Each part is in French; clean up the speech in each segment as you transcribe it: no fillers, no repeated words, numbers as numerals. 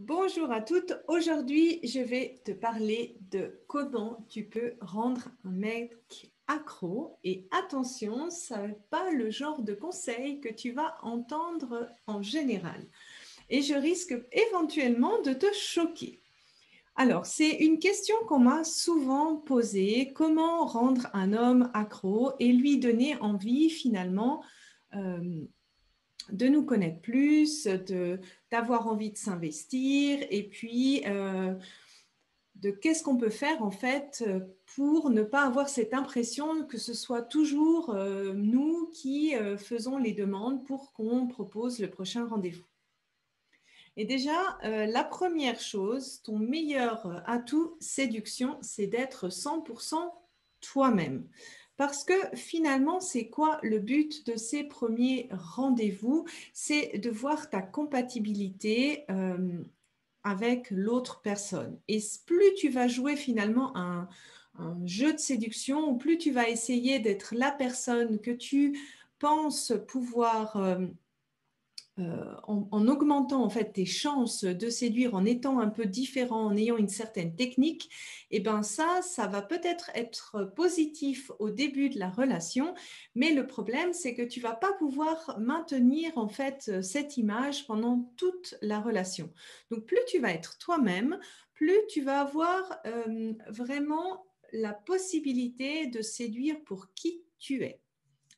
Bonjour à toutes. Aujourd'hui, je vais te parler de comment tu peux rendre un mec accro. Et attention, ça n'est pas le genre de conseil que tu vas entendre en général. Et je risque éventuellement de te choquer. Alors, c'est une question qu'on m'a souvent posée. Comment rendre un homme accro et lui donner envie finalement euh, de nous connaître plus, d'avoir envie de s'investir et puis de qu'est-ce qu'on peut faire en fait pour ne pas avoir cette impression que ce soit toujours nous qui faisons les demandes pour qu'on propose le prochain rendez-vous. Et déjà, la première chose, ton meilleur atout séduction, c'est d'être 100% toi-même. Parce que finalement, c'est quoi le but de ces premiers rendez-vous? C'est de voir ta compatibilité avec l'autre personne. Et plus tu vas jouer finalement un jeu de séduction, ou plus tu vas essayer d'être la personne que tu penses pouvoir en augmentant en fait tes chances de séduire, en étant un peu différent, en ayant une certaine technique, et ben ça va peut-être être positif au début de la relation, mais le problème c'est que tu vas pas pouvoir maintenir en fait cette image pendant toute la relation. Donc plus tu vas être toi-même, plus tu vas avoir vraiment la possibilité de séduire pour qui tu es.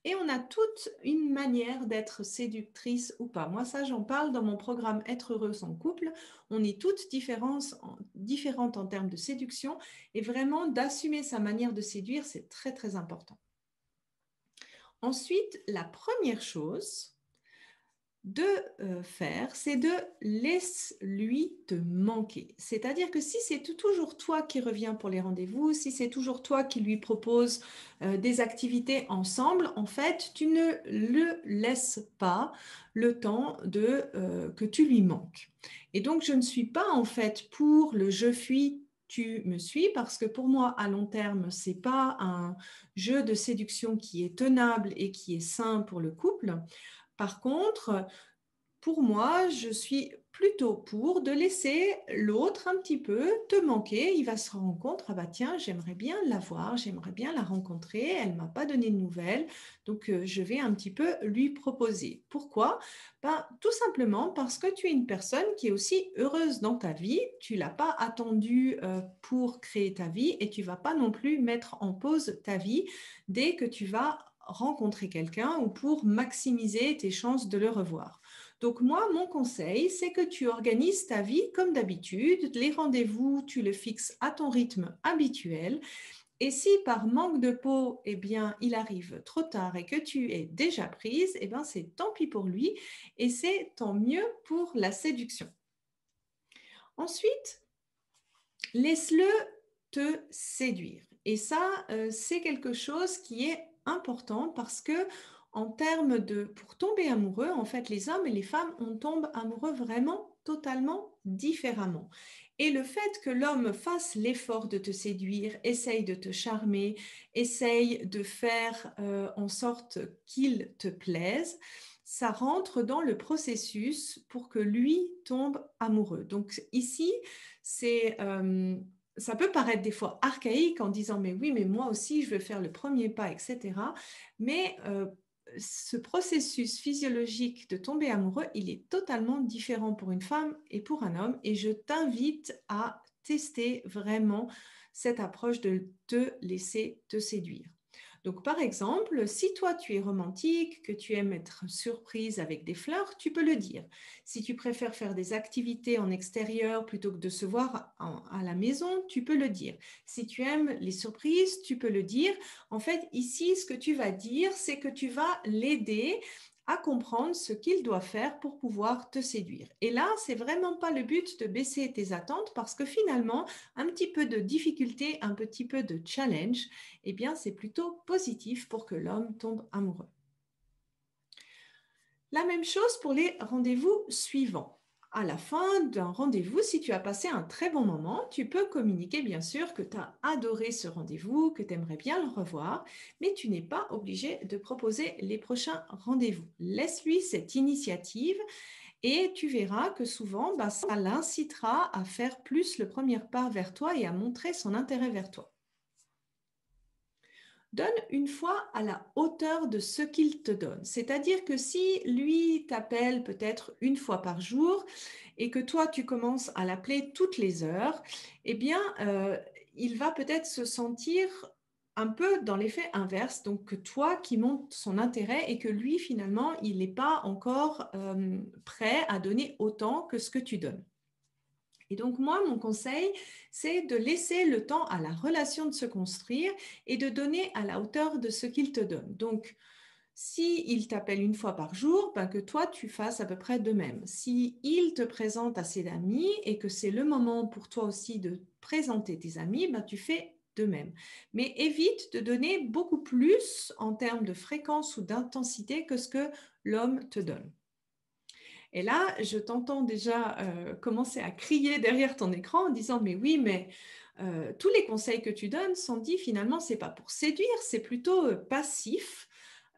Et on a toute une manière d'être séductrice ou pas. Moi, ça, j'en parle dans mon programme Être heureuse en couple. On est toutes différentes en termes de séduction et vraiment d'assumer sa manière de séduire, c'est très, très important. Ensuite, la première chose, de faire, c'est de laisse-lui te manquer. C'est-à-dire que si c'est toujours toi qui reviens pour les rendez-vous, si c'est toujours toi qui lui proposes des activités ensemble, en fait, tu ne le laisses pas le temps que tu lui manques. Et donc, je ne suis pas en fait pour le je fuis. Tu me suis parce que pour moi, à long terme, c'est pas un jeu de séduction qui est tenable et qui est sain pour le couple. Par contre, pour moi, je suis plutôt pour de laisser l'autre un petit peu te manquer. Il va se rendre compte, ah bah tiens, j'aimerais bien la voir, j'aimerais bien la rencontrer, elle ne m'a pas donné de nouvelles, donc je vais un petit peu lui proposer. Pourquoi? Ben, tout simplement parce que tu es une personne qui est aussi heureuse dans ta vie, tu ne l'as pas attendue pour créer ta vie et tu ne vas pas non plus mettre en pause ta vie dès que tu vas rencontrer quelqu'un ou pour maximiser tes chances de le revoir. Donc moi, mon conseil, c'est que tu organises ta vie comme d'habitude. Les rendez-vous, tu le fixes à ton rythme habituel. Et si par manque de peau, eh bien, il arrive trop tard et que tu es déjà prise, eh bien, c'est tant pis pour lui et c'est tant mieux pour la séduction. Ensuite, laisse-le te séduire. Et ça, c'est quelque chose qui est important parce que pour tomber amoureux, en fait, les hommes et les femmes, on tombe amoureux vraiment totalement différemment. Et le fait que l'homme fasse l'effort de te séduire, essaye de te charmer, essaye de faire en sorte qu'il te plaise, ça rentre dans le processus pour que lui tombe amoureux. Donc ici, ça peut paraître des fois archaïque en disant mais oui, mais moi aussi je veux faire le premier pas, etc. Mais ce processus physiologique de tomber amoureux, il est totalement différent pour une femme et pour un homme. Et je t'invite à tester vraiment cette approche de te laisser te séduire. Donc, par exemple, si toi tu es romantique, que tu aimes être surprise avec des fleurs, tu peux le dire. Si tu préfères faire des activités en extérieur plutôt que de se voir à la maison, tu peux le dire. Si tu aimes les surprises, tu peux le dire. En fait, ici, ce que tu vas dire, c'est que tu vas l'aider à comprendre ce qu'il doit faire pour pouvoir te séduire. Et là, c'est vraiment pas le but de baisser tes attentes parce que finalement, un petit peu de difficulté, un petit peu de challenge, eh bien, c'est plutôt positif pour que l'homme tombe amoureux. La même chose pour les rendez-vous suivants. À la fin d'un rendez-vous, si tu as passé un très bon moment, tu peux communiquer bien sûr que tu as adoré ce rendez-vous, que tu aimerais bien le revoir, mais tu n'es pas obligé de proposer les prochains rendez-vous. Laisse-lui cette initiative Et tu verras que souvent, bah, ça l'incitera à faire plus le premier pas vers toi et à montrer son intérêt vers toi. Donne une fois à la hauteur de ce qu'il te donne. C'est-à-dire que si lui t'appelle peut-être une fois par jour et que toi, tu commences à l'appeler toutes les heures, eh bien, il va peut-être se sentir un peu dans l'effet inverse, donc que toi qui montres son intérêt et que lui, finalement, il n'est pas encore prêt à donner autant que ce que tu donnes. Et donc, moi, mon conseil, c'est de laisser le temps à la relation de se construire et de donner à la hauteur de ce qu'il te donne. Donc, s'il t'appelle une fois par jour, ben que toi, tu fasses à peu près de même. S'il te présente à ses amis et que c'est le moment pour toi aussi de présenter tes amis, ben tu fais de même. Mais évite de donner beaucoup plus en termes de fréquence ou d'intensité que ce que l'homme te donne. Et là, je t'entends déjà commencer à crier derrière ton écran en disant, mais oui, mais tous les conseils que tu donnes sont dits finalement, c'est pas pour séduire, c'est plutôt passif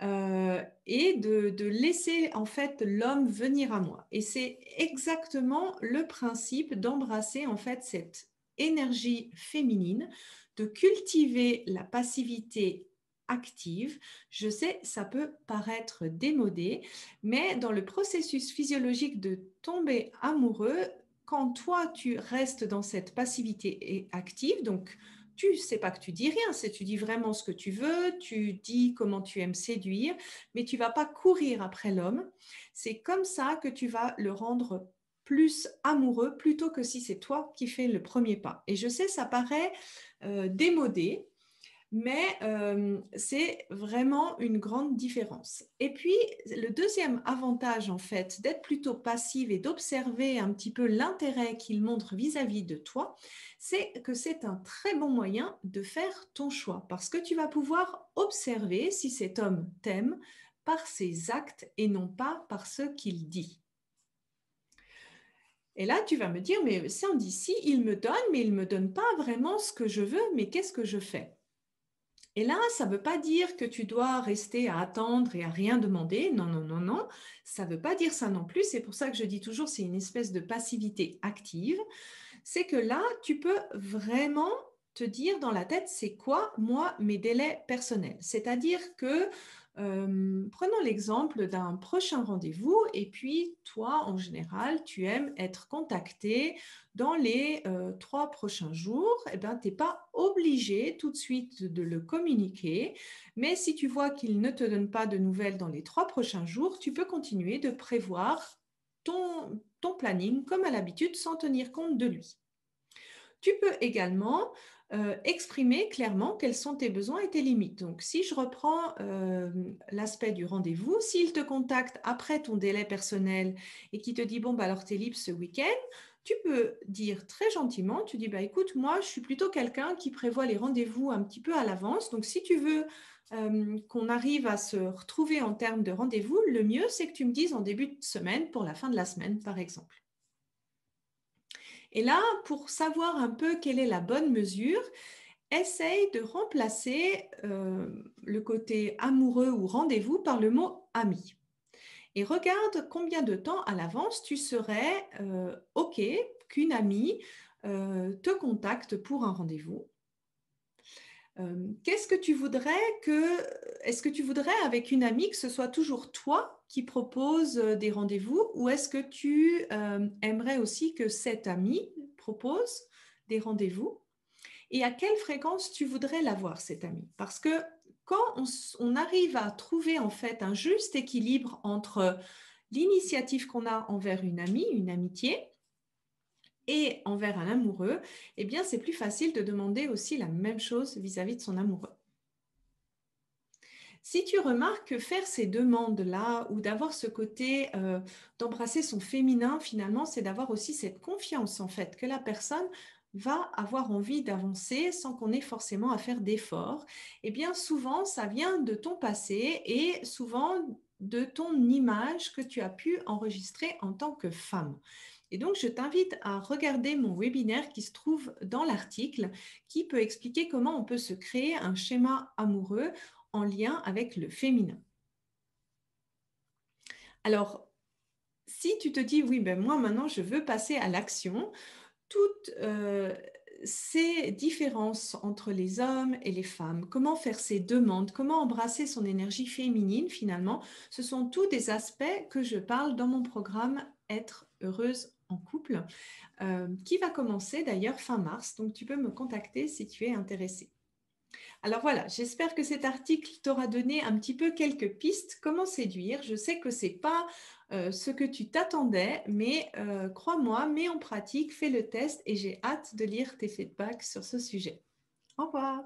et de laisser en fait l'homme venir à moi. Et c'est exactement le principe d'embrasser en fait cette énergie féminine, de cultiver la passivité active. Je sais, ça peut paraître démodé, mais dans le processus physiologique de tomber amoureux, quand toi, tu restes dans cette passivité active, donc tu sais pas que tu dis rien, c'est tu dis vraiment ce que tu veux, tu dis comment tu aimes séduire, mais tu vas pas courir après l'homme. C'est comme ça que tu vas le rendre plus amoureux plutôt que si c'est toi qui fais le premier pas. Et je sais, ça paraît démodé, mais c'est vraiment une grande différence. Et puis, le deuxième avantage, en fait, d'être plutôt passive et d'observer un petit peu l'intérêt qu'il montre vis-à-vis de toi, c'est que c'est un très bon moyen de faire ton choix parce que tu vas pouvoir observer si cet homme t'aime par ses actes et non pas par ce qu'il dit. Et là, tu vas me dire, mais Sandy, si il me donne, mais il ne me donne pas vraiment ce que je veux, mais qu'est-ce que je fais? Et là, ça ne veut pas dire que tu dois rester à attendre et à rien demander. Non, non, non, non. Ça ne veut pas dire ça non plus. C'est pour ça que je dis toujours, c'est une espèce de passivité active. C'est que là, tu peux vraiment te dire dans la tête, c'est quoi, moi, mes délais personnels. C'est-à-dire que, prenons l'exemple d'un prochain rendez-vous et puis toi, en général, tu aimes être contacté dans les 3 prochains jours. Eh bien, tu n'es pas obligé tout de suite de le communiquer, mais si tu vois qu'il ne te donne pas de nouvelles dans les 3 prochains jours, tu peux continuer de prévoir ton planning comme à l'habitude sans tenir compte de lui. Tu peux également exprimer clairement quels sont tes besoins et tes limites. Donc, si je reprends l'aspect du rendez-vous, s'il te contacte après ton délai personnel et qu'il te dit, bon, bah, alors tu es libre ce week-end, tu peux dire très gentiment, tu dis, bah, écoute, moi, je suis plutôt quelqu'un qui prévoit les rendez-vous un petit peu à l'avance. Donc, si tu veux qu'on arrive à se retrouver en termes de rendez-vous, le mieux, c'est que tu me dises en début de semaine pour la fin de la semaine, par exemple. Et là, pour savoir un peu quelle est la bonne mesure, essaye de remplacer le côté amoureux ou rendez-vous par le mot ami. Et regarde combien de temps à l'avance tu serais OK qu'une amie te contacte pour un rendez-vous. Qu'est-ce que tu voudrais est-ce que tu voudrais avec une amie que ce soit toujours toi qui propose des rendez-vous ou est-ce que tu aimerais aussi que cette amie propose des rendez-vous et à quelle fréquence tu voudrais l'avoir cette amie? Parce que quand on arrive à trouver en fait un juste équilibre entre l'initiative qu'on a envers une amie, une amitié, et envers un amoureux, eh bien, c'est plus facile de demander aussi la même chose vis-à-vis de son amoureux. Si tu remarques que faire ces demandes-là ou d'avoir ce côté d'embrasser son féminin, finalement, c'est d'avoir aussi cette confiance en fait que la personne va avoir envie d'avancer sans qu'on ait forcément à faire d'efforts, eh bien souvent, ça vient de ton passé et souvent de ton image que tu as pu enregistrer en tant que femme. Et donc, je t'invite à regarder mon webinaire qui se trouve dans l'article, qui peut expliquer comment on peut se créer un schéma amoureux en lien avec le féminin. Alors, si tu te dis, oui, ben moi maintenant, je veux passer à l'action, toutes ces différences entre les hommes et les femmes, comment faire ses demandes, comment embrasser son énergie féminine finalement, ce sont tous des aspects que je parle dans mon programme Être heureuse en couple, qui va commencer d'ailleurs fin mars. Donc tu peux me contacter si tu es intéressé. Alors voilà, j'espère que cet article t'aura donné un petit peu quelques pistes. Comment séduire? Je sais que ce n'est pas ce que tu t'attendais, mais crois-moi, mets en pratique, fais le test et j'ai hâte de lire tes feedbacks sur ce sujet. Au revoir.